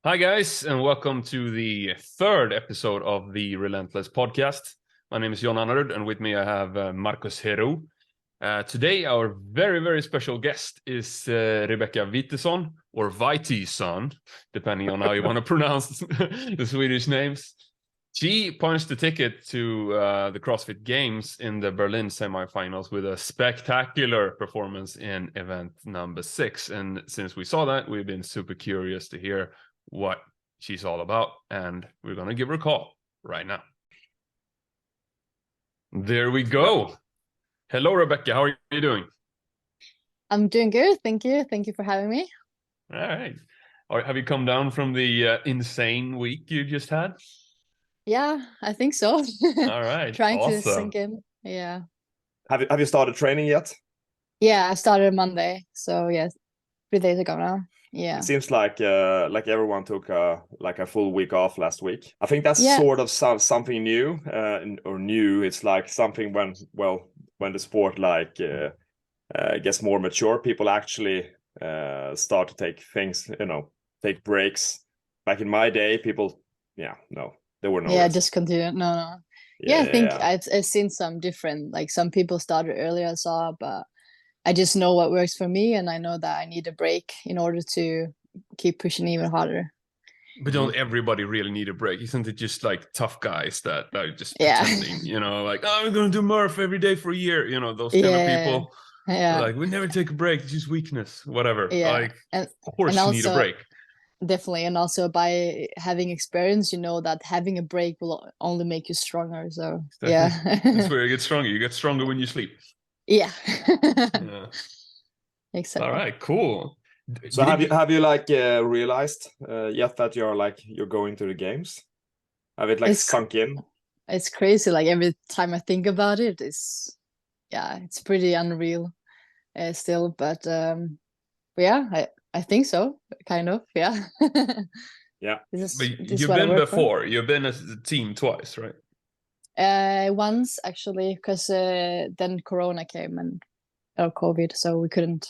Hi, guys, and welcome to the third episode of the Relentless podcast. My name is John Annard, and with me I have Marcus Hero. Today, our very, very special guest is Rebecka Vitesson, or Vitesson, depending on how you want to pronounce the Swedish names. She punched the ticket to the CrossFit Games in the Berlin semifinals with a spectacular performance in event number 6. And since we saw that, we've been super curious to hear what she's all about, and we're going to give her a call right now. There we go. Hello, Rebecka. How are you doing? I'm doing good. Thank you. Thank you for having me. All right. Have you come down from the insane week you just had? Yeah, I think so. All right. Trying to Awesome. sink in. Yeah. Have you started training yet? Yeah, I started Monday. So yes, 3 days ago now. Yeah. It seems like everyone took a full week off last week. I think that's Yeah. sort of something new, or new. It's like something when the sport gets more mature, people actually start to take things, take breaks. Back in my day, people, no, there were no. Yeah, rest. just continue. No. Yeah, I think I've seen some different, like some people started earlier, I saw, but I just know what works for me, and I know that I need a break in order to keep pushing even harder. But don't everybody really need a break? Isn't it just like tough guys that are just Yeah. pretending, like, oh, I'm going to do Murph every day for a year, those kind of people. Yeah. Like, we never take a break. It's just weakness, whatever. Yeah. Like, And of course and you need a also break. definitely, and also by having experience, you know that having a break will only make you stronger. So yeah. That's where you get stronger. You get stronger when you sleep. Yeah. Yeah. Exactly. All right, cool. So have you realized yet that you're going to the games? Have it It's sunk in? it's crazy. Like every time I think about it, it's pretty unreal still. But yeah, I think so. Kind of. Yeah. Yeah. But This is you've what I been work for. before. You've been as a team twice, right? Once actually, because then Corona came and COVID, so we couldn't.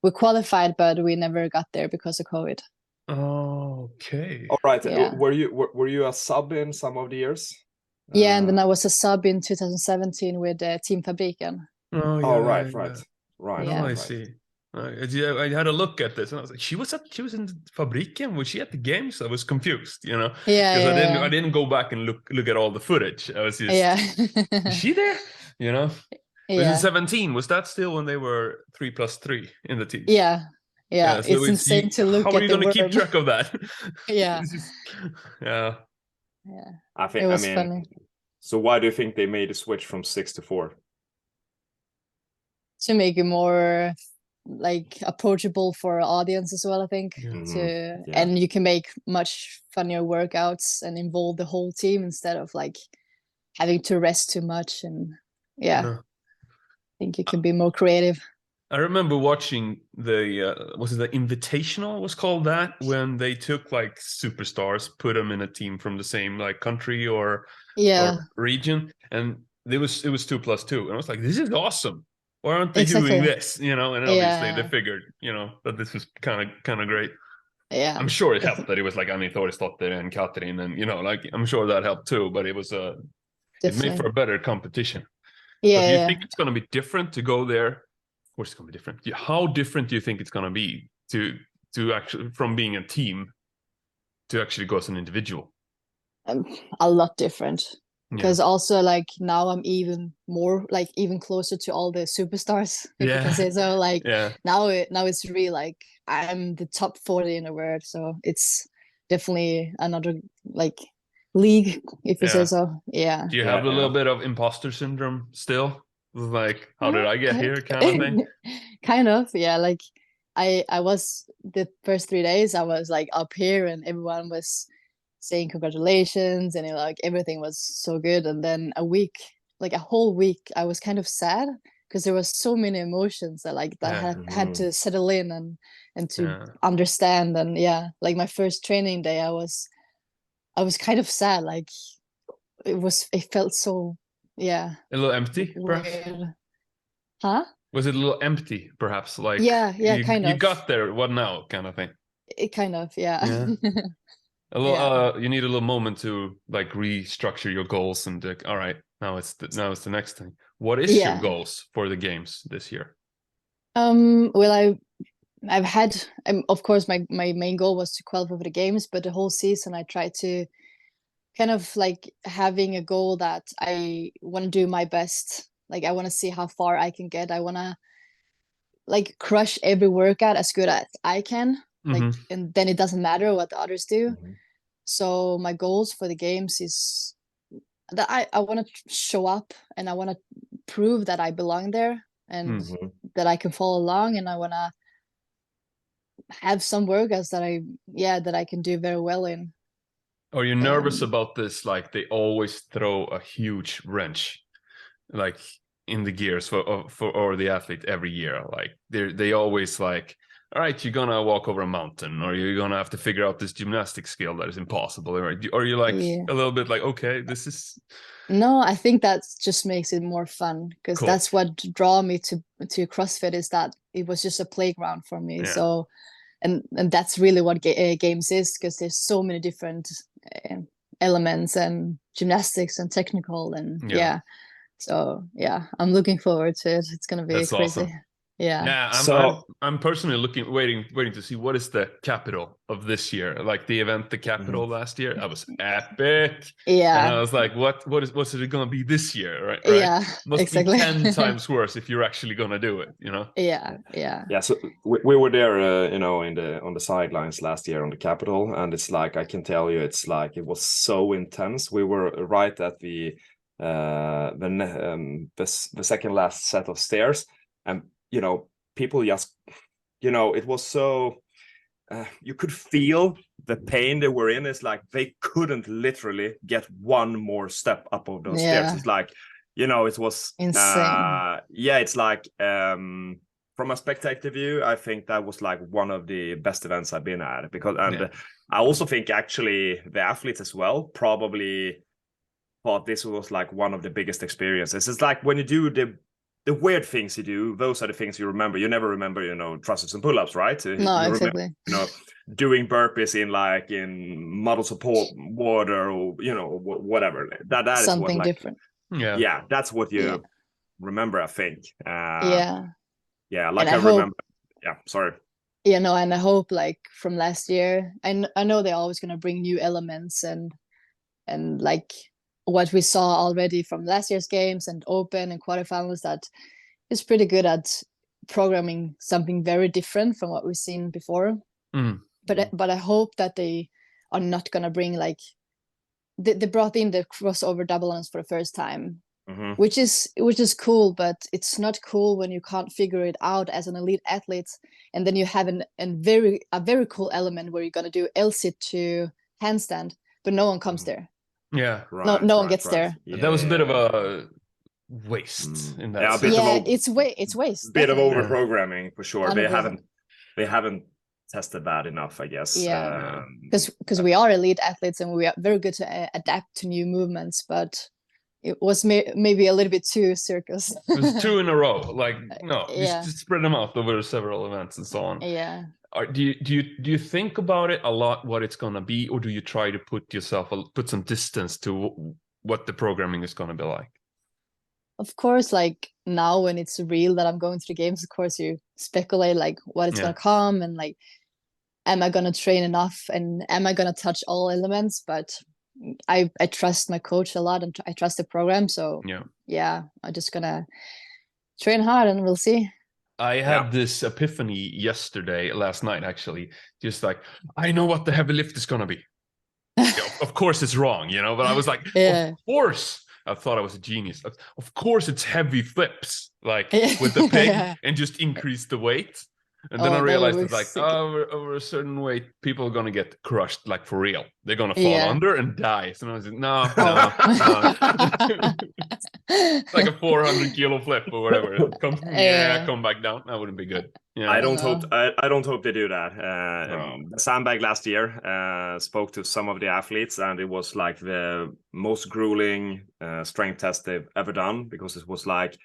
We qualified, but we never got there because of COVID. Oh, okay. All right. Yeah. Were you a sub in some of the years? Yeah, and then I was a sub in 2017 with Team Fabriken. Oh, yeah. Oh, right. Yeah. I see. I had a look at this, and I was like, she was in Fabriken. Was she at the games? I was confused, because I didn't go back and look at all the footage. I was just, is she there? Was in 17. Was that still when they were 3+3 in the teams? Yeah. So It's insane to look how are at you the going to keep worm. track of that? Yeah. Yeah. Yeah. I It was funny. So why do you think they made a switch from 6 to 4? To make it more like approachable for audience as well, I think. Yeah. And you can make much funnier workouts and involve the whole team instead of like having to rest too much. And I think you can be more creative. I remember watching was it the Invitational was called that, when they took like superstars, put them in a team from the same like country or region, and it was 2+2, and I was like, this is awesome. Why aren't they doing this? And obviously they figured, that this was kind of great. Yeah. I'm sure it helped that it was like Annie Thorstdotter and Katrin, and like I'm sure that helped too, but it was it made for a better competition. Yeah. Do you think it's going to be different to go there? Of course, it's going to be different. How different do you think it's going to be to actually, from being a team, to actually go as an individual? A lot different. Because also like now I'm even more like even closer to all the superstars, if you can say so. Like now it's really like I'm the top 40 in the world, so it's definitely another like league, if you say so. Yeah. Do you have a little bit of imposter syndrome still? Like, how did I get here, kind of thing? Kind of, yeah. Like I was the first 3 days I was like up here and everyone was saying congratulations and like everything was so good, and then a whole week I was kind of sad because there was so many emotions that like that had to settle in and to understand. And like my first training day I was kind of sad, like it felt so a little empty perhaps. Weird. Huh? Was it a little empty perhaps, like kind of. you got there, what now, kind of thing? It kind of, yeah. A little, you need a little moment to like restructure your goals and all right, now it's the next thing. What is your goals for the games this year? Well, I've had, of course, my main goal was to qualify for the games, but the whole season I tried to kind of like having a goal that I want to do my best. Like I want to see how far I can get. I want to like crush every workout as good as I can. Like, and then it doesn't matter what the others do. So my goals for the games is that I want to show up and I want to prove that I belong there and that I can follow along, and I want to have some workouts that I can do very well in. Are you nervous about this? Like they always throw a huge wrench, like in the gears for the athlete every year. Like they always like, all right, you're gonna walk over a mountain, or you're gonna have to figure out this gymnastic skill that is impossible. Right? Or you like a little bit like, okay, this is. No, I think that just makes it more fun, because that's what draw me to CrossFit, is that it was just a playground for me. So, and that's really what games is, because there's so many different elements and gymnastics and technical and So I'm looking forward to it. It's gonna be crazy. Awesome. I'm personally waiting to see what is the capital of this year. Like the event, the capital last year, that was epic. Yeah, and I was like, what's it gonna be this year, right? Yeah, must exactly. be 10 times worse if you're actually gonna do it, you know? Yeah. So we were there, on the sidelines last year on the capital, and it's like I can tell you, it's like it was so intense. We were right at the second last set of stairs, and people just, it was so you could feel the pain they were in. It's like they couldn't literally get one more step up of those stairs. It's like, it was insane. It's like from a spectator view, I think that was like one of the best events I've been at, because I also think actually the athletes as well probably thought this was like one of the biggest experiences. It's like when you do the weird things you do, those are the things you remember. You never remember, thrusts and pull-ups, right? No, you exactly. Remember, doing burpees in muddle support water, or whatever. That is something what, like, different. Yeah, that's what you remember, I think. Like I remember. Yeah, sorry. Yeah, no, and I hope like from last year, I know they're always gonna bring new elements and like what we saw already from last year's games and open and quarterfinals, that is pretty good at programming something very different from what we've seen before. But I hope that they are not gonna bring like they brought in the crossover double runs for the first time, which is cool, but it's not cool when you can't figure it out as an elite athlete, and then you have a very cool element where you're gonna do L-sit to handstand, but no one comes there. Yeah, no one gets there. Yeah, that was a bit of a waste in that. It's waste. Bit of over programming for sure. 100%. They haven't tested that enough, I guess. Because we are elite athletes and we are very good to adapt to new movements, but it was maybe a little bit too circus. It was 2 in a row. Like you just spread them out over several events and so on. Yeah. Do you think about it a lot, what it's gonna be, or do you try to put some distance to what the programming is gonna be like? Of course, like now when it's real that I'm going to the games, of course you speculate like what it's gonna come, and like, am I gonna train enough, and am I gonna touch all elements? But I trust my coach a lot, and I trust the program. So I'm just gonna train hard and we'll see. I had this epiphany last night, actually. Just like, I know what the heavy lift is going to be. Of course it's wrong, but I was like, of course. I thought I was a genius. Of course it's heavy flips, like with the pig and just increase the weight. And then I realized it's like, over a certain weight, people are going to get crushed, like for real. They're going to fall under and die. So I was like, no. It's like a 400 kilo flip or whatever. Come back down. That wouldn't be good. Yeah. I don't hope they do that. The sandbag last year spoke to some of the athletes, and it was like the most grueling strength test they've ever done, because it was like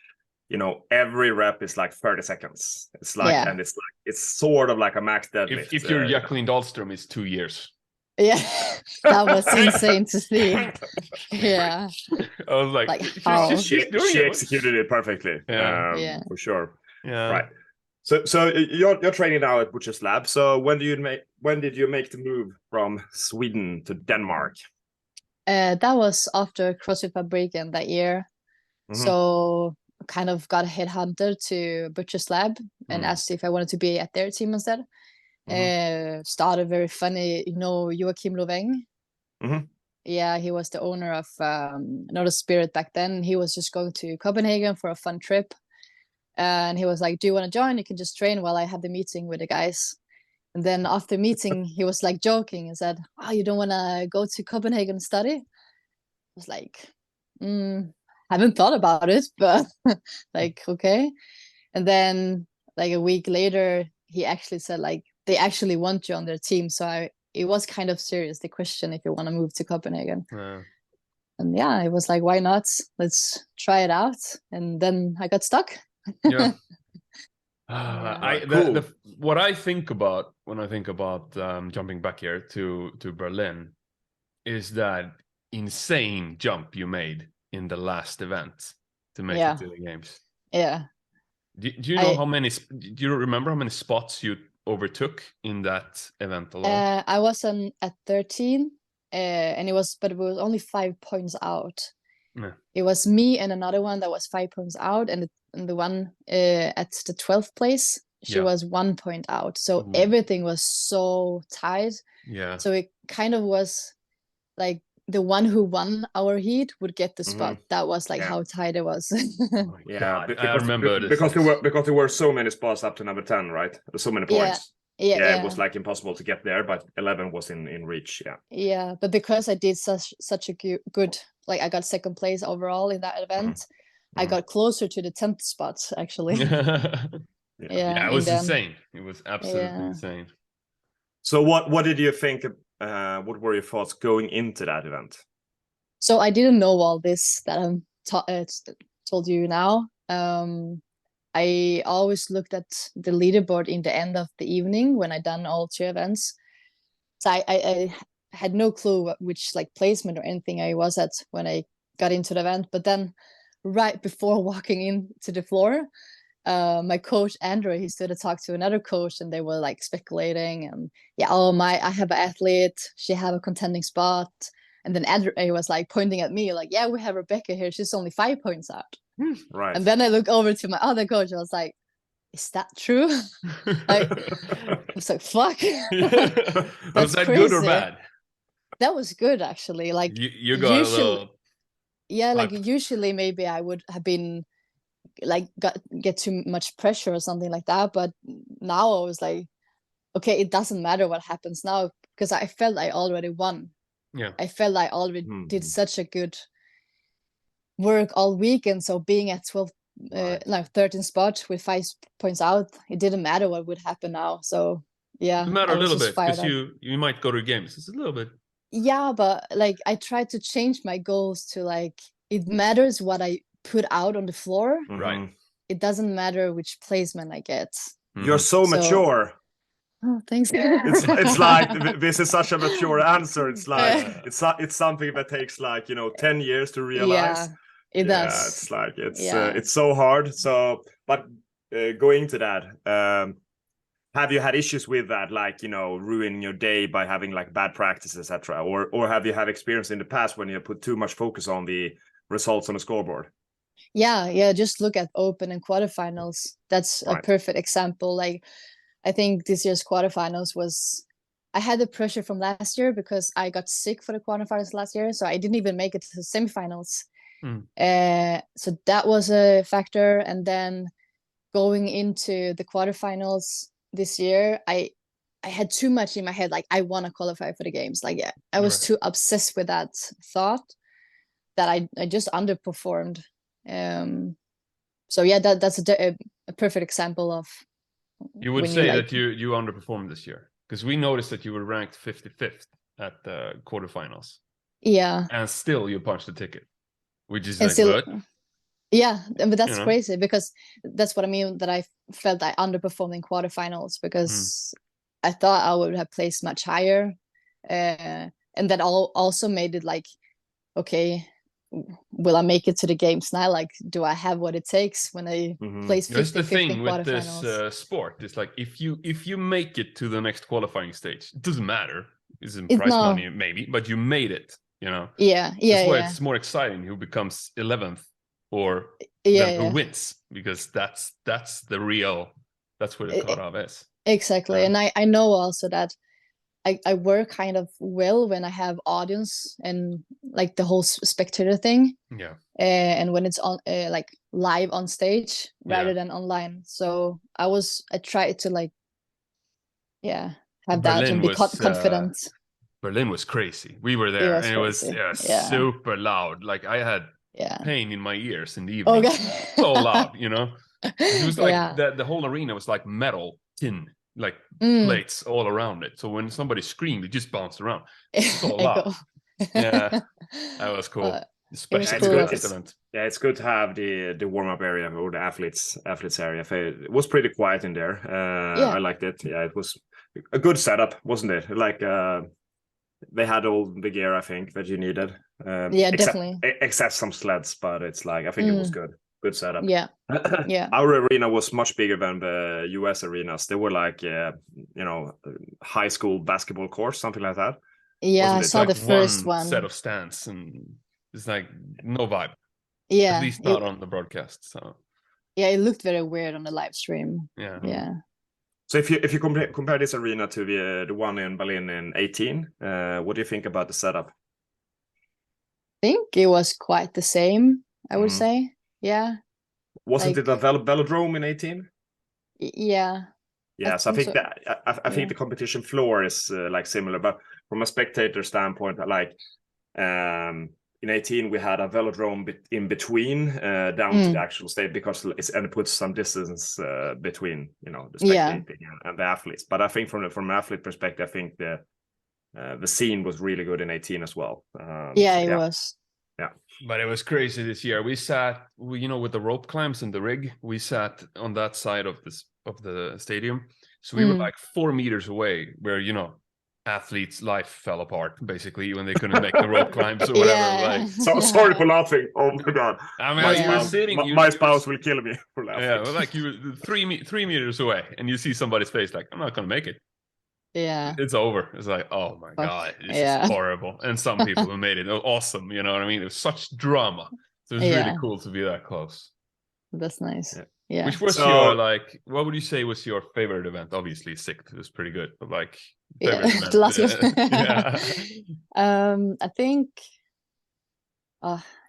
every rep is like 30 seconds. It's like, and it's sort of like a max deadlift. If you're Jacqueline Dahlström, it's 2 years. Yeah, that was insane to see. Yeah, I was like how she executed it perfectly. For sure. Yeah, right. So you're training now at Butcher's Lab. So when did you make the move from Sweden to Denmark? That was after CrossFit Fabriken that year. So kind of got headhunted to Butcher's Lab and asked if I wanted to be at their team instead. Started very funny, Joachim Loveng. Yeah, he was the owner of Not a Spirit back then. He was just going to Copenhagen for a fun trip. And he was like, do you want to join? You can just train while I have the meeting with the guys. And then after meeting, he was like joking and said, oh, you don't want to go to Copenhagen and study? I was like, haven't thought about it, but like, okay. And then like a week later, he actually said like, they actually want you on their team. So it was kind of serious, the question, if you want to move to Copenhagen. And yeah, it was like, why not? Let's try it out. And then I got stuck. Yeah. What I think about when I think about jumping back here to Berlin is that insane jump you made in the last event to make it to the games. Yeah. Do you know how many? Do you remember how many spots you overtook in that event alone? I was at 13, and it was only 5 points out. Yeah. It was me and another one that was 5 points out, and the one at the 12th place, she was 1 point out. So everything was so tight. Yeah. So it kind of was like the one who won our heat would get the spot. That was like how tight it was. I remember this. Because there were so many spots up to number 10, right? So many points. It was like impossible to get there, but 11 was in reach. Yeah, but because I did such a good, like I got second place overall in that event, I got closer to the 10th spot actually. It was insane. It was absolutely insane. So what did you think? What were your thoughts going into that event? So I didn't know all this that I'm told you now. I always looked at the leaderboard in the end of the evening when I done all 2 events. So I had no clue which like placement or anything I was at when I got into the event. But then right before walking into the floor, my coach Andrew, he stood to talk to another coach, and they were like speculating and I have an athlete, she have a contending spot. And then Andrew, he was like pointing at me like, we have Rebecka here, she's only 5 points out. Right. And then I look over to my other coach, I was like, is that true? I was like, fuck. Was that good or bad? That was good actually. Like you got usually, a little like usually maybe I would have been like get too much pressure or something like that, but now I was like, okay, it doesn't matter what happens now, because I felt I already won. I felt I already did such a good work all weekend. So being at 13 spot with 5 points out, it didn't matter what would happen now. So it mattered a little bit because you might go to games. It's a little bit. Yeah, but like I tried to change my goals to like, it matters what I put out on the floor. Right. It doesn't matter which placement I get. You're so mature. Oh, thanks. It's like this is such a mature answer. It's like it's something that takes like 10 years to realize. It does. It's like it's so hard. So, but going to that, have you had issues with that, like ruining your day by having like bad practice, etc., or have you had experience in the past when you put too much focus on the results on the scoreboard? Yeah. Just look at Open and quarterfinals. That's a perfect example. Like, I think this year's quarterfinals I had the pressure from last year because I got sick for the quarterfinals last year, so I didn't even make it to the semifinals. So that was a factor. And then going into the quarterfinals this year, I had too much in my head, like I want to qualify for the games. Like I was too obsessed with that thought that I just underperformed. So that's a perfect example of. You would say that you underperformed this year, because we noticed that you were ranked 55th at the quarterfinals. Yeah. And still you punched the ticket, which is good. Yeah, but that's You know? crazy, because that's what I mean, that I felt I underperformed in quarterfinals, because I thought I would have placed much higher. And that also made it like, okay, will I make it to the games now? Like, do I have what it takes when I place That's 5th the and 5th in thing with this quarterfinals? sport. It's like if you make it to the next qualifying stage, it doesn't matter. It's in It's prize no, money maybe, but you made it. You know, yeah, that's why yeah, it's more exciting who becomes 11th or yeah, then who yeah. wins, because that's the real, that's where the cutoff is. Exactly. And I know also that I work kind of well when I have audience and like the whole spectator thing. Yeah. And when it's on like live on stage rather Yeah. than online. So I tried to like, yeah, have that Berlin and be was confident. Berlin was crazy. We were It there, was and it was crazy. Yeah. super loud. Like I had Yeah. pain in my ears in the evening. Okay. So loud, you know. It was like Yeah. the whole arena was like metal tin, like plates all around it. So when somebody screamed, it just bounced around. So loud. Yeah, that was cool. It was Especially It's the cool. good. last event. It's good to have the warm up area or the athletes area. It was pretty quiet in there. Yeah. I liked it. Yeah, it was a good setup, wasn't it? Like they had all the gear I think that you needed. Yeah, definitely. Except some sleds, but it's like I think it was good. Good setup. Yeah. Yeah. Our arena was much bigger than the US arenas. They were like high school basketball courts, something like that. Yeah, I saw Like the first one set one. of stands, and it's like no vibe. Yeah. At least not on the broadcast. So yeah, it looked very weird on the live stream. yeah. Yeah. So if you compare this arena to the one in Berlin in 18, what do you think about the setup? I think it was quite the same, I would say. Yeah. Wasn't Like, it a velodrome in 18? Yeah. Yeah, so I think so. that I think the competition floor is like similar, but from a spectator standpoint, like in 18 we had a velodrome in between down to the actual stage, because it puts some distance between the spectating and the athletes. But I think from an athlete perspective, I think the scene was really good in 18 as well. It was. Yeah. But it was crazy this year. We sat, with the rope clamps and the rig, we sat on that side of the stadium. So we were like 4 meters away, where athletes' life fell apart basically when they couldn't make the rope climbs or whatever. Sorry for laughing. Oh my god! I mean, you were sitting. My spouse will kill me for laughing. Yeah, well, like you were 3 meters away, and you see somebody's face, like, I'm not gonna make it. Yeah, it's over. It's like, oh my god, this is horrible. And some people who made it, awesome. You know what I mean? It was such drama. So it was really cool to be that close. That's nice. Yeah. Which was your what would you say was your favorite event? Obviously, Sick was pretty good, but like favorite event. The last one. I think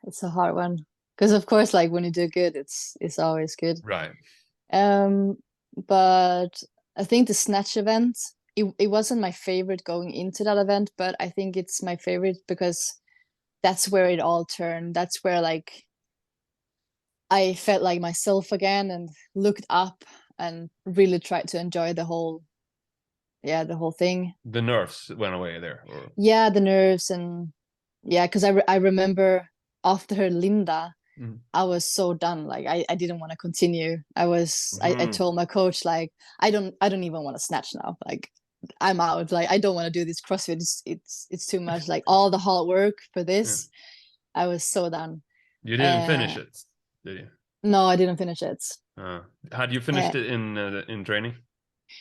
it's a hard one, because of course, like when you do good, it's always good. Right. But I think the snatch event, it wasn't my favorite going into that event, but I think it's my favorite because that's where it all turned. That's where like I felt like myself again and looked up and really tried to enjoy the whole thing. The nerves went away there. Yeah, the nerves, and because I remember after Linda, I was so done. Like I didn't want to continue. I told my coach, like, I don't even want to snatch now. Like, I'm out. Like, I don't want to do this CrossFit. It's too much. Like, all the hard work for this. I was so done. You didn't finish it, did you? No, I didn't finish it. Had you finished it in training?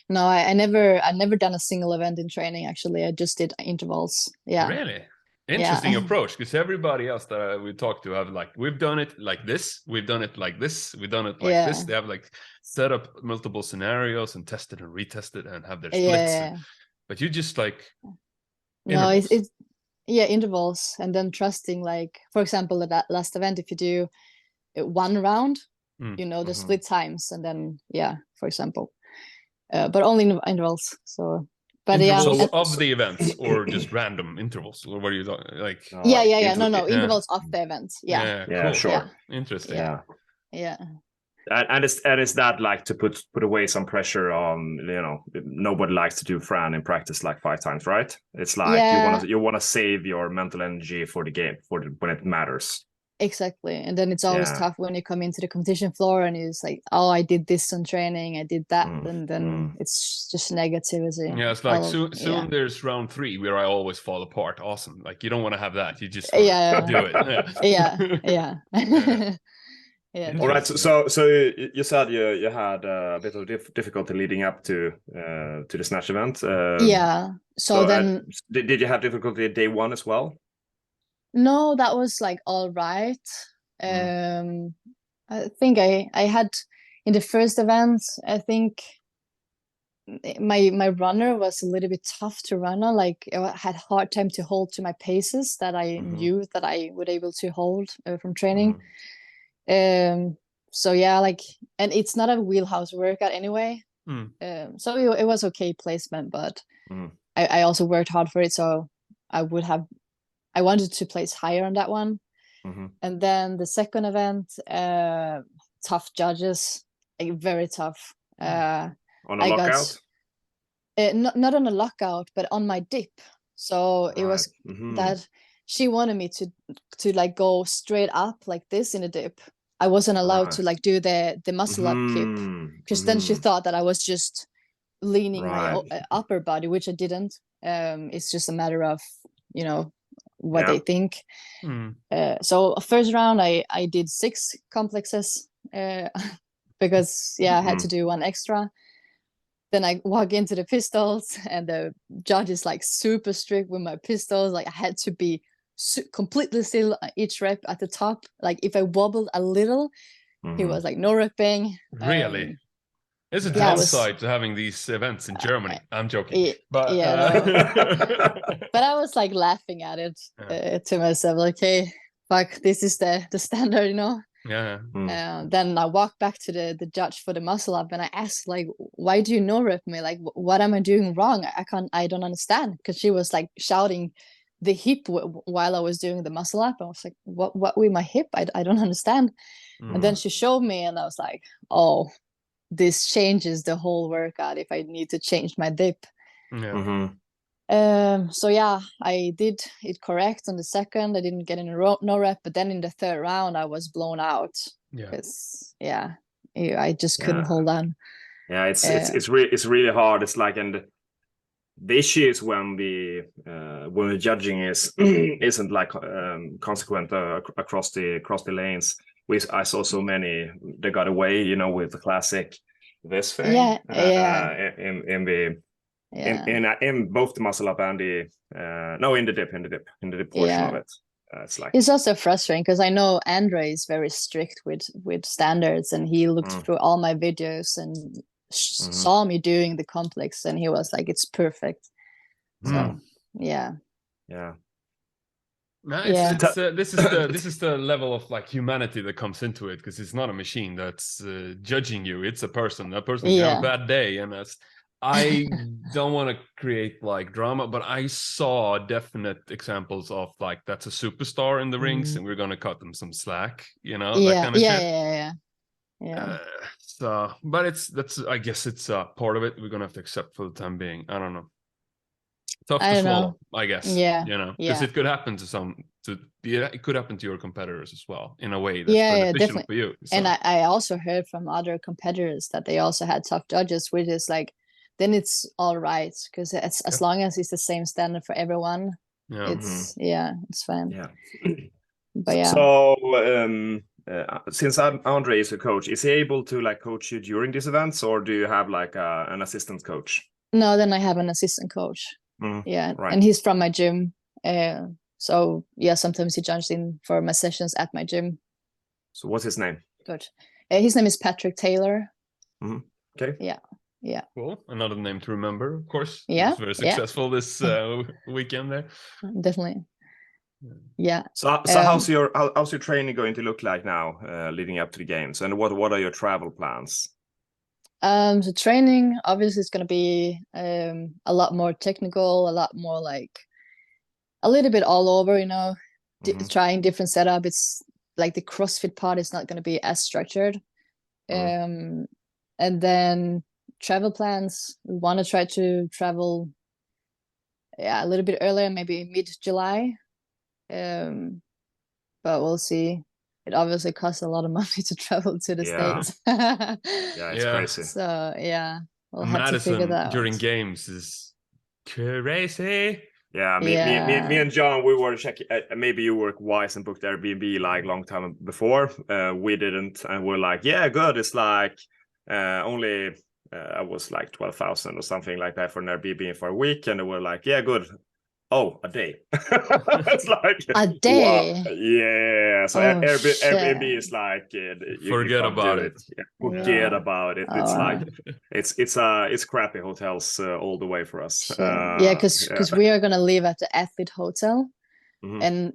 No, I never done a single event in training. Actually, I just did intervals. Yeah. Really? Interesting approach, because everybody else that we talked to have like, we've done it like this, we've done it like this, we've done it like this. They have like set up multiple scenarios and tested and retested and have their splits. But you just like intervals. No, it's intervals, and then trusting, like, for example, at that last event, if you do one round, the split times, and then for example, but only in intervals. So. But intervals of the events, or just random intervals, or what are you talking like? No, intervals of the events. Yeah, cool. Sure. Yeah. Interesting. Yeah. And is that like to put away some pressure on, nobody likes to do Fran in practice like 5 times, right? It's like you want to save your mental energy for the game, when it matters. Exactly. And then it's always tough when you come into the competition floor and it's like, oh, I did this on training, I did that, and then it's just negativity. Yeah, it's like soon there's round 3 where I always fall apart. Awesome. Like you don't want to have that. You just want to do it. Yeah. Yeah. All right. So you said you had a bit of difficulty leading up to the snatch event. Yeah. So then did you have difficulty day 1 as well? No, that was like all right. I think I had in the first event, I think my runner was a little bit tough to run on. Like I had hard time to hold to my paces that I knew that I would able to hold from training. So yeah, like, and it's not a wheelhouse workout anyway. So it was okay placement, but I also worked hard for it. So I wanted to place higher on that one. And then the second event, tough judges, like very tough. On a lockout? Not on a lockout, but on my dip. So it was that she wanted me to like go straight up like this in a dip. I wasn't allowed to like do the muscle up kick, because then she thought that I was just leaning my upper body, which I didn't. It's just a matter of, you know, what they think. So first round I did 6 complexes because I had to do 1 extra. Then I walk into the pistols and the judge is like super strict with my pistols. Like I had to be completely still each rep at the top. Like if I wobbled a little, he was like no repping. Really? It's a downside to having these events in Germany. I'm joking. But but I was like laughing at it to myself, like, hey, fuck, this is the standard, you know? Then I walked back to the judge for the muscle up and I asked, like, why do you no rep me? Like, what am I doing wrong? I don't understand. Because she was like shouting the hip while I was doing the muscle up. I was like, what with my hip? I don't understand. And then she showed me and I was like, oh, this changes the whole workout if I need to change my dip. So yeah, I did it correct on the second. I didn't get in a no rep, but then in the third round I was blown out because I just couldn't hold on. It's really hard. It's like, and the issue is when the judging isn't like consequent across the lanes. I saw so many that got away, you know, with the classic this thing. In both the muscle up and the in the dip portion of it. It's also frustrating because I know Andre is very strict with standards, and he looked through all my videos and saw me doing the complex, and he was like, it's perfect. So yeah. No, this is the level of like humanity that comes into it, because it's not a machine that's judging you. It's a person. That person can have a bad day, and I don't want to create like drama, but I saw definite examples of like, that's a superstar in the rings, and we're gonna cut them some slack, you know, that kind of shit. Yeah. So, but that's I guess it's part of it. We're gonna have to accept for the time being. I don't know. Tough to swallow, I guess. You know, because it could happen it could happen to your competitors as well in a way that's beneficial for you. So. And I also heard from other competitors that they also had tough judges, which is like, then it's all right, because as long as it's the same standard for everyone, it's fine. But so since Andre is a coach, is he able to like coach you during these events, or do you have like an assistant coach? No, then I have an assistant coach. And he's from my gym. So sometimes he joins in for my sessions at my gym. So what's his name? Good. His name is Patrick Taylor. Okay. Yeah. Cool. Another name to remember, of course. Yeah. He was very successful this weekend there. Definitely. Yeah. So how's your training going to look like now, leading up to the games, and what are your travel plans? So training obviously is going to be a lot more technical, a lot more like a little bit all over, you know, trying different setup. It's like the CrossFit part is not going to be as structured. And then travel plans, we want to try to travel a little bit earlier, maybe mid-July. But we'll see. it obviously costs a lot of money to travel to the Yeah. States. Yeah, it's Yeah. crazy. So yeah, we'll have to figure Madison that during out. games is crazy. Yeah, me and John, we were checking. Maybe you were wise and booked Airbnb like long time before. We didn't, and we're like, yeah, good. It's like only I was like 12,000 or something like that for an Airbnb for a week, and they were like, yeah, good. Oh, a day. It's like A day. Wow. Yeah. So Oh, Airbnb shit. is like you Forget can't about do it. Yeah, forget Yeah. about it. Oh, It's wow. like it's crappy hotels all the way for us. Shit. Yeah, because we are gonna live at the athlete hotel, Mhm.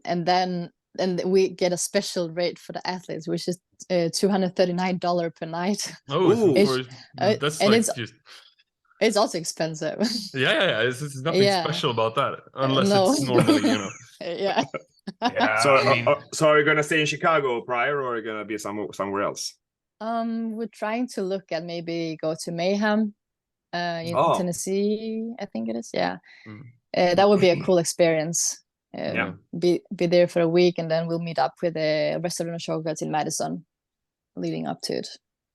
and we get a special rate for the athletes, which is $239 per night. Oh, Ooh. that's And like just it's also expensive. yeah. It's nothing Yeah. special about that, unless No. it's normally, you know. Yeah. Yeah, So, I mean, so are you gonna stay in Chicago prior, or are you gonna be somewhere else? We're trying to look at maybe go to Mayhem, in Oh. Tennessee, I think it is. Yeah. mm, That would be a cool experience. yeah. Be there for a week, and then we'll meet up with the rest of the showgirls in Madison, leading up to it.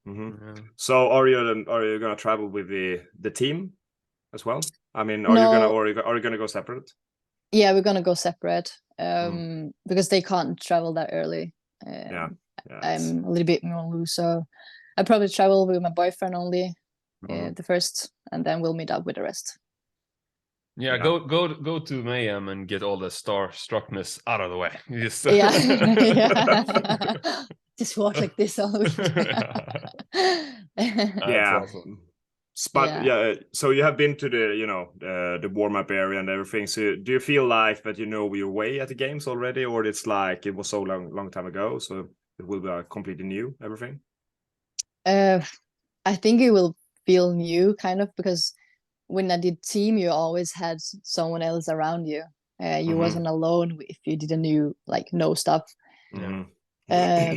Mhm. Yeah. So are you gonna travel with the team as well? I mean, are No, you gonna go separate? yeah, we're gonna go separate, Mhm. because they can't travel that early. Yeah. I'm a little bit more loose, so I probably travel with my boyfriend only, Mhm. the first, and then we'll meet up with the rest. Yeah, Yeah. go to Mayhem and get all the starstruckness out of the way. Just Yeah, yeah. Just walk like this all week. That's Yeah. awesome. But Yeah. yeah, so you have been to the warm up area and everything. So do you feel like that you know your way at the games already, or it's like it was so long time ago, so it will be completely new everything? I think it will feel new, kind of, because when I did team, you always had someone else around you. You Mhm. wasn't alone if you didn't know stuff. Yeah.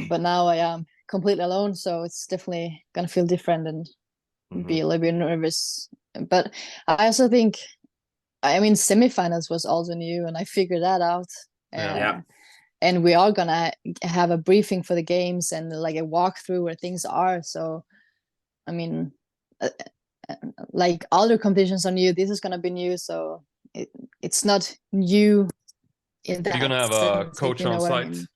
But now I am completely alone, so it's definitely gonna feel different and be a Mhm. little bit nervous. But I also think, I mean, semifinals was also new, and I figured that out. Yeah. Yeah. And we are gonna have a briefing for the games and like a walkthrough where things are. So, I mean, uh, like other competitions are new. This is gonna be new, so it's not new in You're that gonna have a sense, if coach you on know what I site. mean.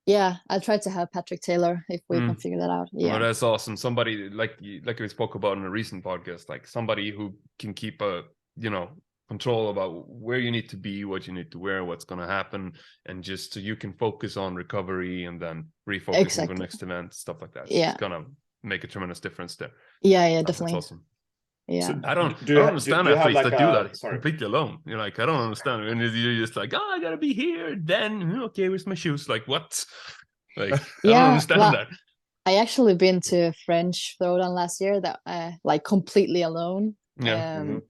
Yeah, I'll try to have Patrick Taylor if we can figure that out. Oh, Yeah, that's awesome. Somebody like we spoke about in a recent podcast, like somebody who can keep a control about where you need to be, what you need to wear, what's going to happen, and just so you can focus on recovery and then refocusing for exactly. next event, stuff like that. Yeah, It's gonna make a tremendous difference there. yeah, That's definitely. awesome. Yeah. So I don't understand do you have athletes like that do a that sorry? completely alone. You're like, I don't understand. And you're just like, oh, I gotta be here. Then okay, where's my shoes? Like what? Like I don't Yeah, understand well, that. I actually been to French Throwdown last year, that like completely alone. Yeah. Mhm.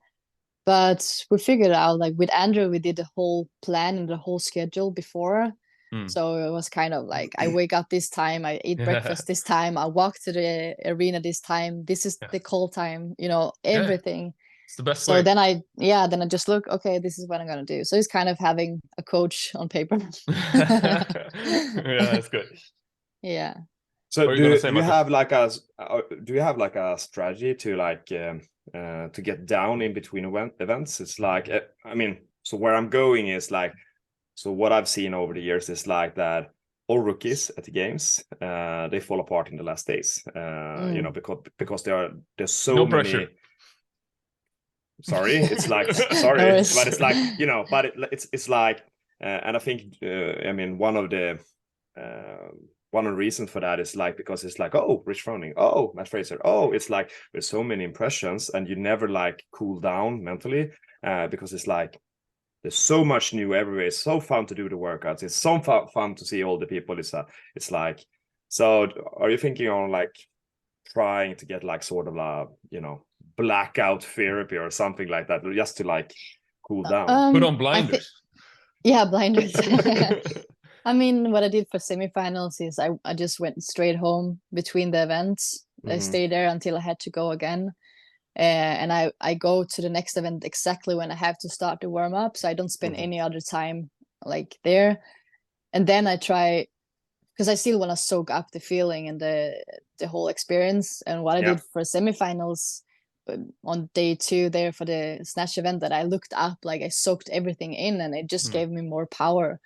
But we figured out, like with Andrew, we did the whole plan and the whole schedule before. Mm. So it was kind of like, I wake up this time, I eat Yeah. breakfast this time, I walk to the arena this time, this is Yeah. the call time, Yeah. everything. It's the best So way. then I just look, okay, this is what I'm gonna do. So it's kind of having a coach on paper. Yeah, that's good. Yeah. So What are you gonna say, do you Marcus? have like a strategy to like to get down in between events? It's like I mean, so where I'm going is like, so what I've seen over the years is like that all rookies at the games they fall apart in the last days. Because there's so No many. pressure. Sorry, it's like No sorry, worries. but it's like but it's like, and I think I mean one of the reasons for that is like because it's like, oh, Rich Froning, oh, Matt Fraser, oh, it's like there's so many impressions and you never like cool down mentally because it's like there's so much new everywhere. It's so fun to do the workouts. It's so fun to see all the people. It's like, so are you thinking on like trying to get like sort of a blackout therapy or something like that, just to like cool down? Put on I think, blinders. yeah, blinders. I mean, what I did for semifinals is I just went straight home between the events. I stayed there until I had to go again. And I go to the next event exactly when I have to start the warm up. So I don't spend any other time like there. And then I try because I still want to soak up the feeling and the whole experience. And what I did for semifinals on day 2 there for the snatch event, that I looked up, like I soaked everything in, and it just gave me more power.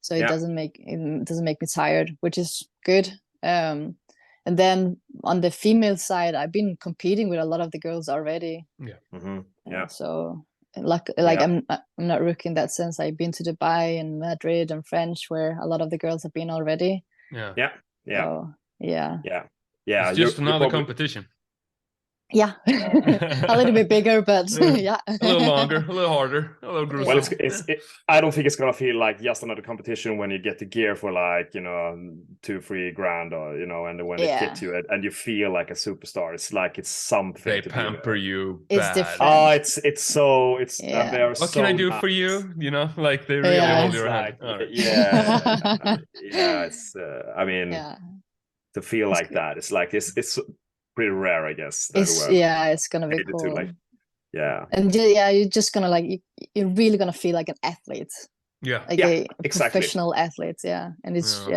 So it doesn't make me tired, which is good. And then on the female side, I've been competing with a lot of the girls already. So I'm not rookie in that sense. I've been to Dubai and Madrid and French, where a lot of the girls have been already. So, It's just another competition. Yeah, a little bit bigger, but a little longer, a little harder, a little gruesome. Well, I don't think it's gonna feel like just another competition when you get the gear for like, you know, 2-3 grand, or you know, and when they kit you and you feel like a superstar. It's like it's something. They pamper you. It's bad. different. Oh, it's so they are. What can I do for you? You know, like they really hold your hand. It's I mean, to feel like that, it's like it's pretty rare, I guess. It's gonna be cool. And you're just gonna you're really gonna feel like an athlete. A professional athlete. And it's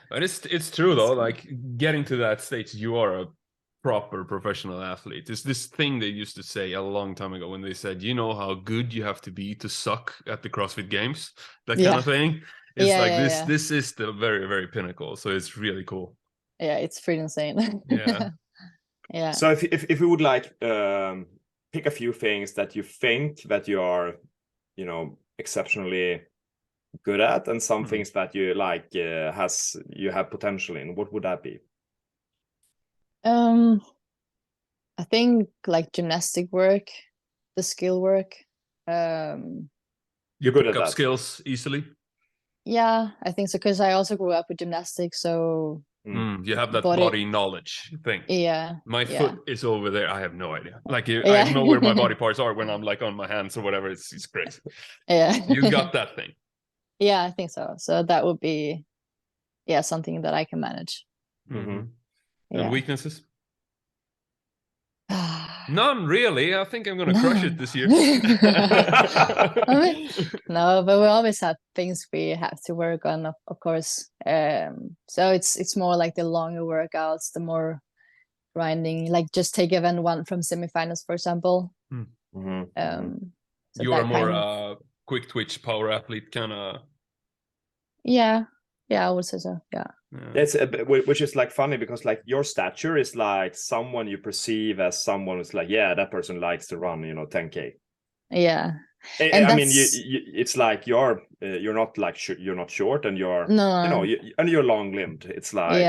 But it's true though. Like getting to that stage, you are a proper professional athlete. It's this thing they used to say a long time ago when they said, you know how good you have to be to suck at the CrossFit Games, that kind of thing. It's this is the very, very pinnacle. So it's really cool. Yeah, it's pretty insane. Yeah. So if we would like pick a few things that you think that you are, you know, exceptionally good at, and some things that you like you have potential in, what would that be? I think like gymnastic work, the skill work. You pick up skills easily? Yeah, I think so, because I also grew up with gymnastics, so you have that body knowledge thing. My foot is over there. I have no idea. Like I know where my body parts are when I'm like on my hands or whatever. It's crazy. You got that thing. Yeah, I think so. So that would be something that I can manage. And weaknesses? None really. I think I'm gonna crush it this year. No, but we always have things we have to work on, of course. So it's more like the longer workouts, the more grinding. Like just take event 1 from semifinals, for example. So you are more quick twitch power athlete kind of. Yeah, I would say so. It's which is like funny, because like your stature is like someone you perceive as someone who's like, that person likes to run, you know, 10K. And I mean, it's like you're not like you're not short, and you're you know, and you're long limbed. It's like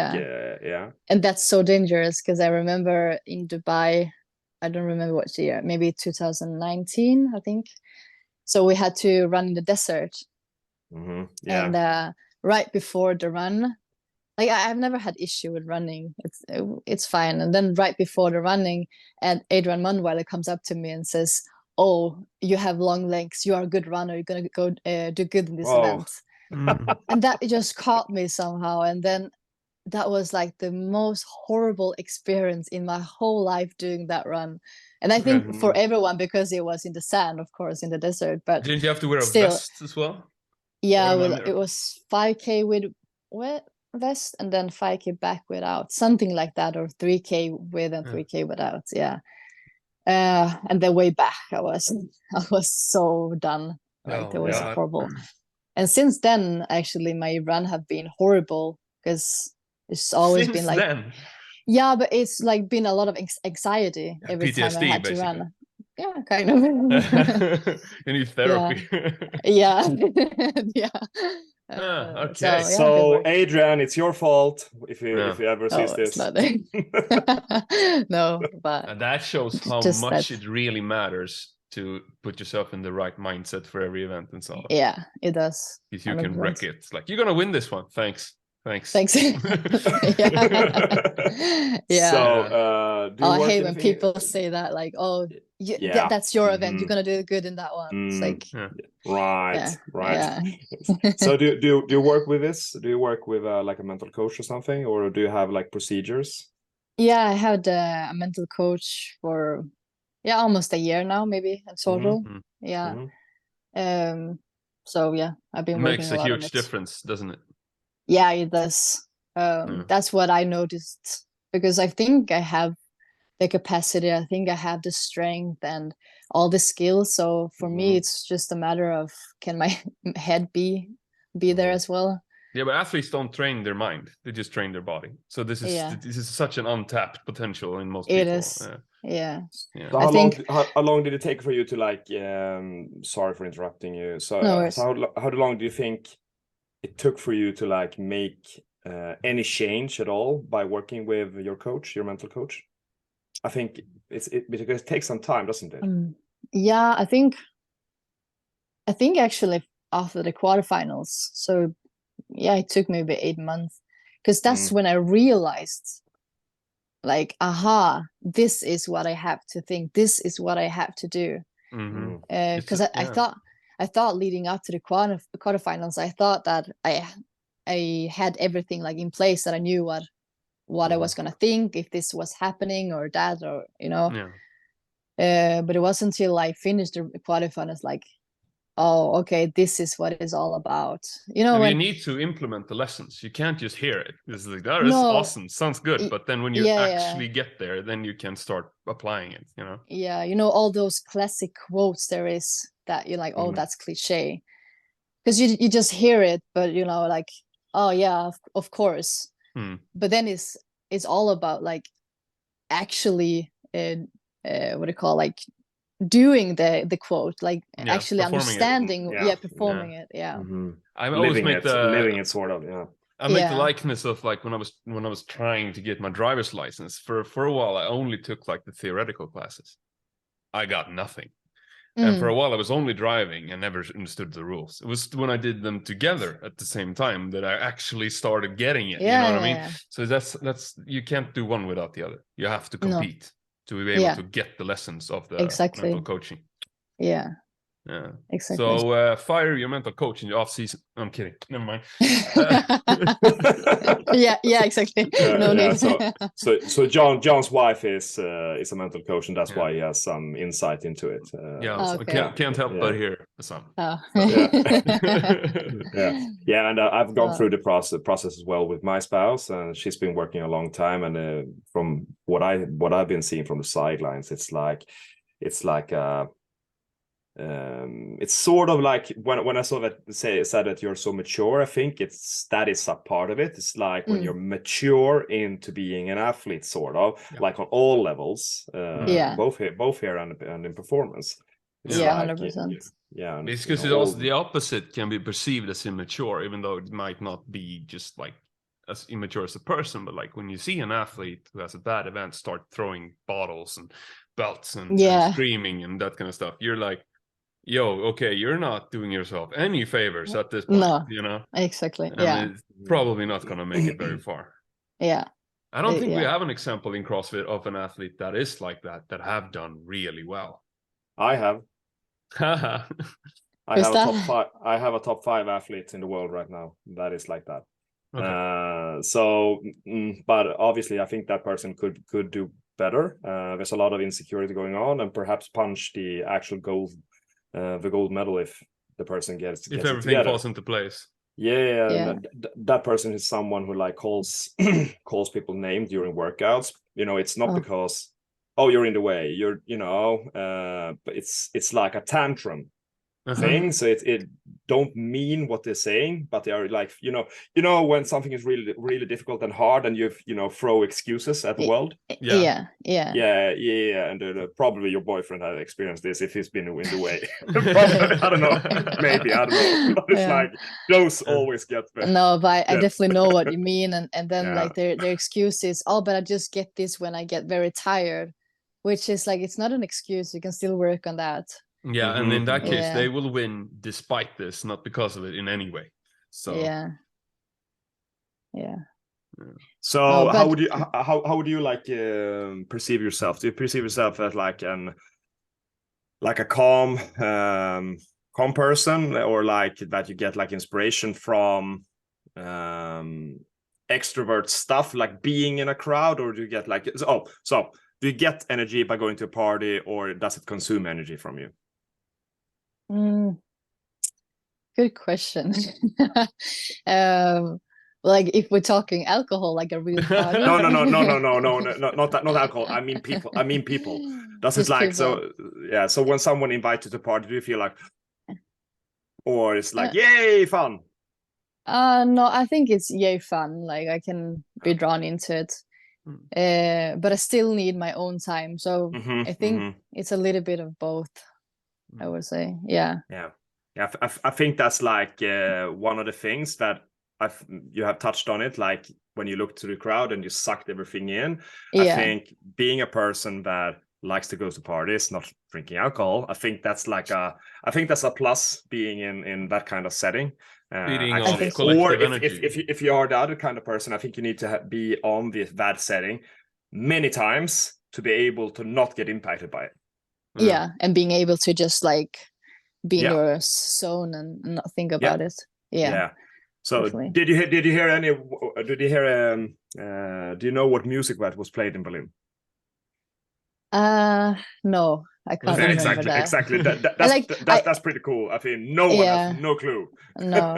and that's so dangerous, because I remember in Dubai, I don't remember what year, maybe 2019, I think. So we had to run in the desert, and right before the run, like I've never had issue with running. It's fine. And then right before the running, and Adrian Manuel comes up to me and says, "Oh, you have long legs. You are a good runner. You're gonna go do good in this event." And that just caught me somehow. And then that was like the most horrible experience in my whole life doing that run. And I think for everyone, because it was in the sand, of course, in the desert. But didn't you have to wear a vest as well? Yeah, it was 5K with vest, and then 5K back without, something like that, or 3K with and 3K without. And the way back, I was so done. Like it was horrible. And since then, actually, my run have been horrible, because it's always been like then. Yeah, but it's like been a lot of anxiety every PTSD, time I had to run. Yeah, kind of. You need therapy. Yeah. Okay. So Adrian, it's your fault if you ever see this. No, but and that shows how much it really matters to put yourself in the right mindset for every event and so on. Yeah, it does. If you can wreck it, it's like, you're gonna win this one. Thanks. Yeah. So, I hate when people say that, like, "Oh, that's your event. You're gonna do good in that one." It's like, right. So, do you work with this? Do you work with like a mental coach or something, or do you have like procedures? Yeah, I had a mental coach for almost a year now, maybe in total. So I've been working a lot on it. Makes a huge difference, doesn't it? Yeah, it does. That's what I noticed, because I think I have the capacity, I think I have the strength and all the skills. So for me, it's just a matter of, can my head be there as well? Yeah, but athletes don't train their mind; they just train their body. So this is such an untapped potential in most people. It is. Yeah. So how long did it take for you to like? Sorry for interrupting you. So, no how long do you think it took for you to like make any change at all by working with your coach, your mental coach? I think because it takes some time, doesn't it? Yeah, I think actually after the quarterfinals. So yeah, it took maybe 8 months, because that's when I realized, like, aha, this is what I have to think. This is what I have to do. Because I thought leading up to the quarterfinals, I thought that I had everything like in place, that I knew what I was gonna think if this was happening or that, or but it wasn't until I finished the quarterfinals, like, oh, okay, this is what it's all about. You need to implement the lessons. You can't just hear it. It's like, that is awesome, sounds good. But then when you actually get there, then you can start applying it, Yeah, all those classic quotes there is that you're like, oh, that's cliche. Because you just hear it, but like, oh yeah, of course. But then it's all about like actually what do you call, like, doing the quote, like actually understanding performing it. I always living it sort of. I make the likeness of like when I was trying to get my driver's license. For a while I only took like the theoretical classes. I got nothing. And for a while I was only driving and never understood the rules. It was when I did them together at the same time that I actually started getting it. You know what I mean? So that's you can't do one without the other. You have to compete to be able to get the lessons of the mental coaching. Yeah, exactly. So fire your mental coach in the off season. I'm kidding. Never mind. yeah, exactly. No need. So John's wife is a mental coach, and that's why he has some insight into it. I can't help but hear some. And I've gone through the process as well with my spouse, and she's been working a long time. And from what I've been seeing from the sidelines, it's like it's sort of like when I saw that said that you're so mature, I think that is a part of it. It's like when you're mature into being an athlete, sort of like on all levels, both here and in performance. It's 100%. It's because it's also the opposite can be perceived as immature, even though it might not be just like as immature as a person, but like when you see an athlete who has a bad event start throwing bottles and belts and screaming and that kind of stuff, you're like, yo, okay, you're not doing yourself any favors at this point, exactly. And it's probably not going to make it very far. I don't think we have an example in CrossFit of an athlete that is like that have done really well. I have I have a top 5 athlete in the world right now that is like that. But obviously I think that person could do better. There's a lot of insecurity going on, and perhaps punch the actual gold medal if the person gets everything falls into place. That person is someone who like calls people names during workouts. It's not because you're in the way, but it's like a tantrum thing. So it don't mean what they're saying, but they are like, when something is really, really difficult and hard, and you throw excuses at the world. And probably your boyfriend had experienced this if he's been in the way. I don't know, maybe, I don't know, but it's like those always get better. No, but I definitely know what you mean. And then like their excuse is, but I just get this when I get very tired, which is like, it's not an excuse. You can still work on that. And in that case, they will win despite this, not because of it in any way. So So how would you like perceive yourself? Do you perceive yourself as like a calm person, or like that you get like inspiration from extrovert stuff, like being in a crowd, or do you get like do you get energy by going to a party, or does it consume energy from you? Good question. Like if we're talking alcohol, like a real party. No, not that, not alcohol. I mean people. Does it Just like people. so? Yeah. So when someone invites you to the party, do you feel like, or it's like, Uh, yay, fun? no, I think it's yay fun. Like I can be drawn into it. But I still need my own time. So I think it's a little bit of both, I would say. Yeah. I think that's like one of the things that you have touched on it, like when you look to the crowd and you sucked everything in. I think being a person that likes to go to parties, not drinking alcohol, I think that's a plus being in that kind of setting. Feeding Actually, off collective or energy. if you are the other kind of person, I think you need to be on that setting many times to be able to not get impacted by it. Yeah, and being able to just like be in your zone and not think about it. Yeah. So definitely. did you hear do you know what music that was played in Berlin? No, I can't remember that. Exactly. That's pretty cool. I think no one has no clue. No,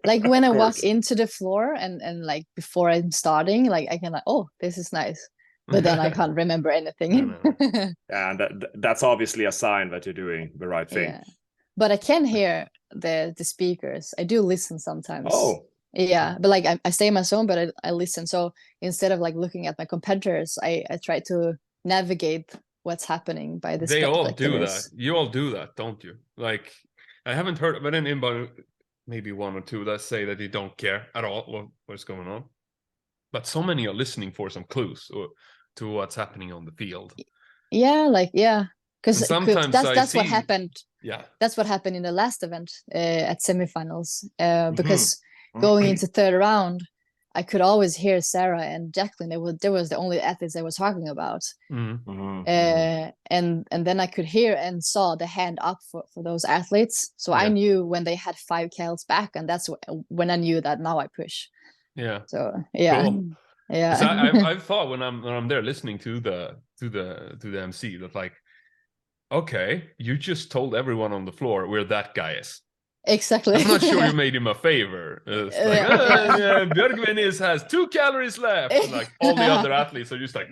like when I walk into the floor and like before I'm starting, like I can like, oh, this is nice, but then I can't remember anything. And that's obviously a sign that you're doing the right thing. Yeah, but I can hear the speakers. I do listen sometimes. Oh, yeah, but like I stay in my zone, but I listen. So instead of like looking at my competitors, I try to navigate what's happening by the They all spectators. do that. You all do that, don't you? Like I haven't heard, but then maybe one or two that say that they don't care at all what's going on. But so many are listening for some clues to what's happening on the field. Yeah, because sometimes that's what happened. Yeah, that's what happened in the last event at semifinals. Because going into third round, I could always hear Sarah and Jacqueline. They was the only athletes they were talking about. And then I could hear and saw the hand up for those athletes. So I knew when they had 5 cals back, and that's when I knew that now I push. Yeah. So yeah. Cool. Yeah. I've thought when I'm there listening to the MC that like, okay, you just told everyone on the floor where that guy is. Exactly. I'm not sure you made him a favor. It's like, Björkvenis has 2 calories left. And like all the other athletes are just like,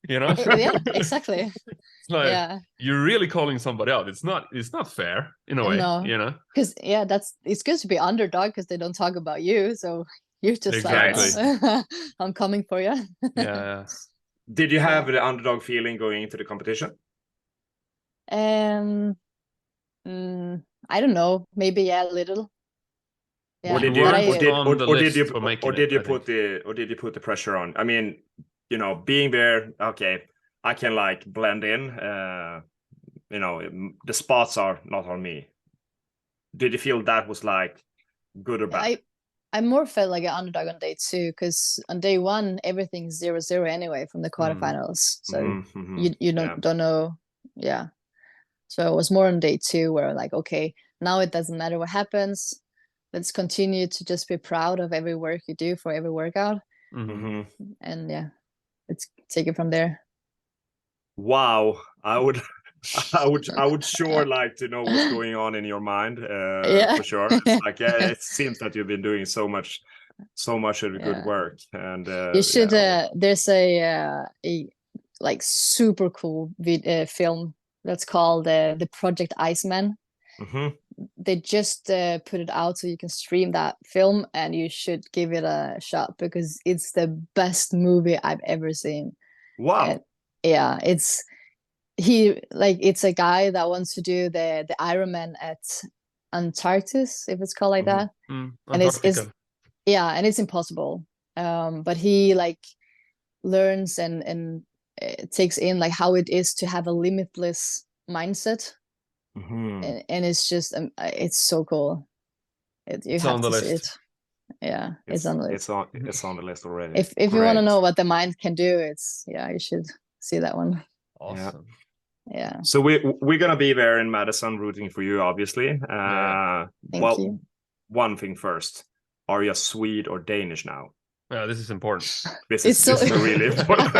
you know. Yeah, exactly. It's like you're really calling somebody out. It's not fair in a way, you know. Because it's good to be underdog because they don't talk about you. So you're just like, I'm coming for you. Yeah. Did you have the underdog feeling going into the competition? I don't know. Maybe a little. Yeah. Or did you put the pressure on? I mean, you know, being there, okay, I can like blend in. You know, the spots are not on me. Did you feel that was like good or bad? I more felt like an underdog on day 2 because on day 1 everything's 0-0 anyway from the quarterfinals. So you don't know. Yeah. So it was more on day 2 where like, okay, now it doesn't matter what happens. Let's continue to just be proud of every work you do for every workout. And let's take it from there. Wow. I would sure like to know what's going on in your mind. For sure. It's like, it seems that you've been doing so much of the good work. And you should there's a like super cool film that's called the Project Iceman. They just put it out so you can stream that film, and you should give it a shot because it's the best movie I've ever seen. Wow. It's a guy that wants to do the Ironman at Antarctis, if it's called like that. And it's impossible. But he like learns and takes in like how it is to have a limitless mindset. And it's just it's so cool. You have to see it. Yeah, it's on the list. It's on the list already. If you want to know what the mind can do, you should see that one. Awesome. Yeah. So we're gonna be there in Madison rooting for you, obviously. Thank you. One thing first. Are you Swede or Danish now? Yeah, this is important. This is really important.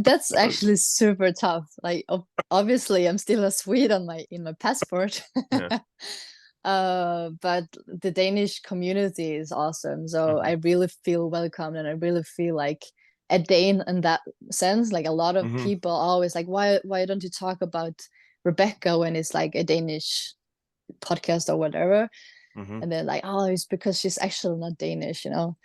That's actually super tough. Like obviously I'm still a Swede in my passport. But the Danish community is awesome. So I really feel welcome, and I really feel like a Dane in that sense. Like a lot of people are always like, why don't you talk about Rebecka when it's like a Danish podcast or whatever? And they're like, oh, it's because she's actually not Danish, you know.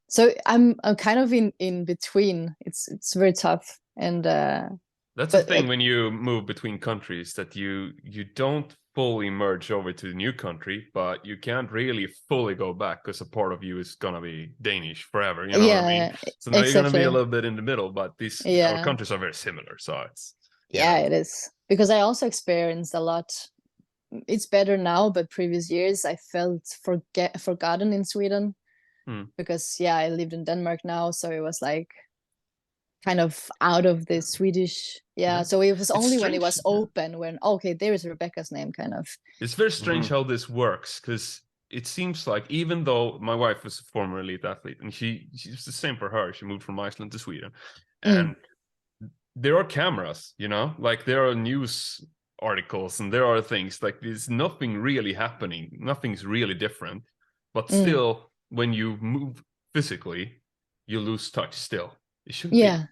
So I'm kind of in between. It's very tough, and that's the thing when you move between countries, that you don't fully merge over to the new country, but you can't really fully go back because a part of you is gonna be Danish forever. You know what I mean? So now you're gonna be a little bit in the middle, but our countries are very similar. So it's it is, because I also experienced a lot. It's better now, but previous years I felt forgotten in Sweden because I lived in Denmark now, so it was like kind of out of the Swedish. So it was only when it was open when there is Rebecka's name, kind of. It's very strange how this works, because it seems like, even though my wife was a former elite athlete, and she's the same for her, she moved from Iceland to Sweden, and there are cameras, you know, like there are news articles and there are things like there's nothing really happening, nothing's really different, but still when you move physically you lose touch still. It shouldn't be.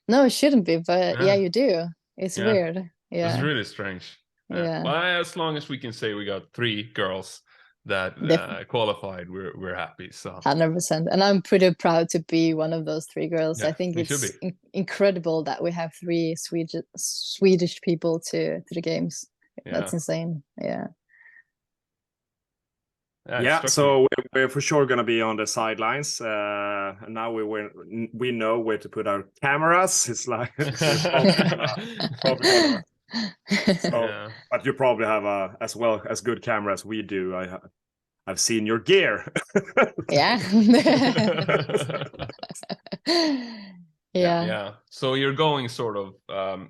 No, it shouldn't be, but you do. It's weird. It's really strange. Well, as long as we can say we got 3 girls that qualified, we're happy. So 100%, and I'm pretty proud to be one of those 3 girls. I think it's incredible that we have 3 Swedish people to the games. That's insane. So we're for sure going to be on the sidelines. Now we know where to put our cameras. It's like probably but you probably have as good camera as we do. I've seen your gear. So you're going sort of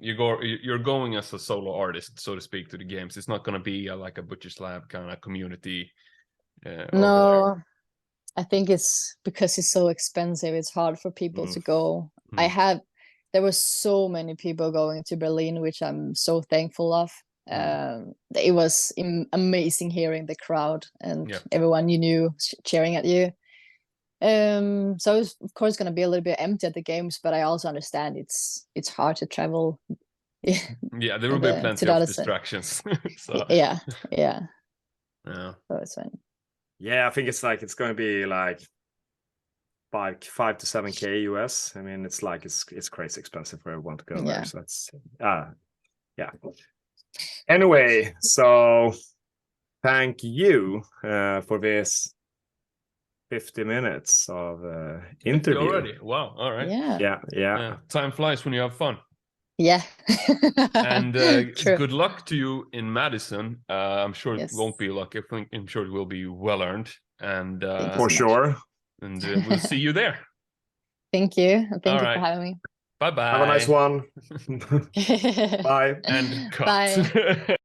you're going as a solo artist, so to speak, to the games. It's not going to be like a Butcher's Lab kind of community. No, I think it's because it's so expensive. It's hard for people to go. There were so many people going to Berlin, which I'm so thankful of. It was amazing hearing the crowd and everyone you knew cheering at you. So it's of course going to be a little bit empty at the games, but I also understand it's hard to travel. There will be plenty of distractions. So. So it's fine. I think it's going to be like 5 to 7K US. I mean, it's crazy expensive for everyone to go there. So that's Anyway, so thank you for this 50 minutes of interview already. Wow. All right. Yeah. Time flies when you have fun. And good luck to you in Madison. I'm sure it won't be luck. I'm sure it will be well earned. And for sure. And we'll see you there. Thank you. Thank you for having me. Bye-bye. Have a nice one. Bye. And cut. Bye.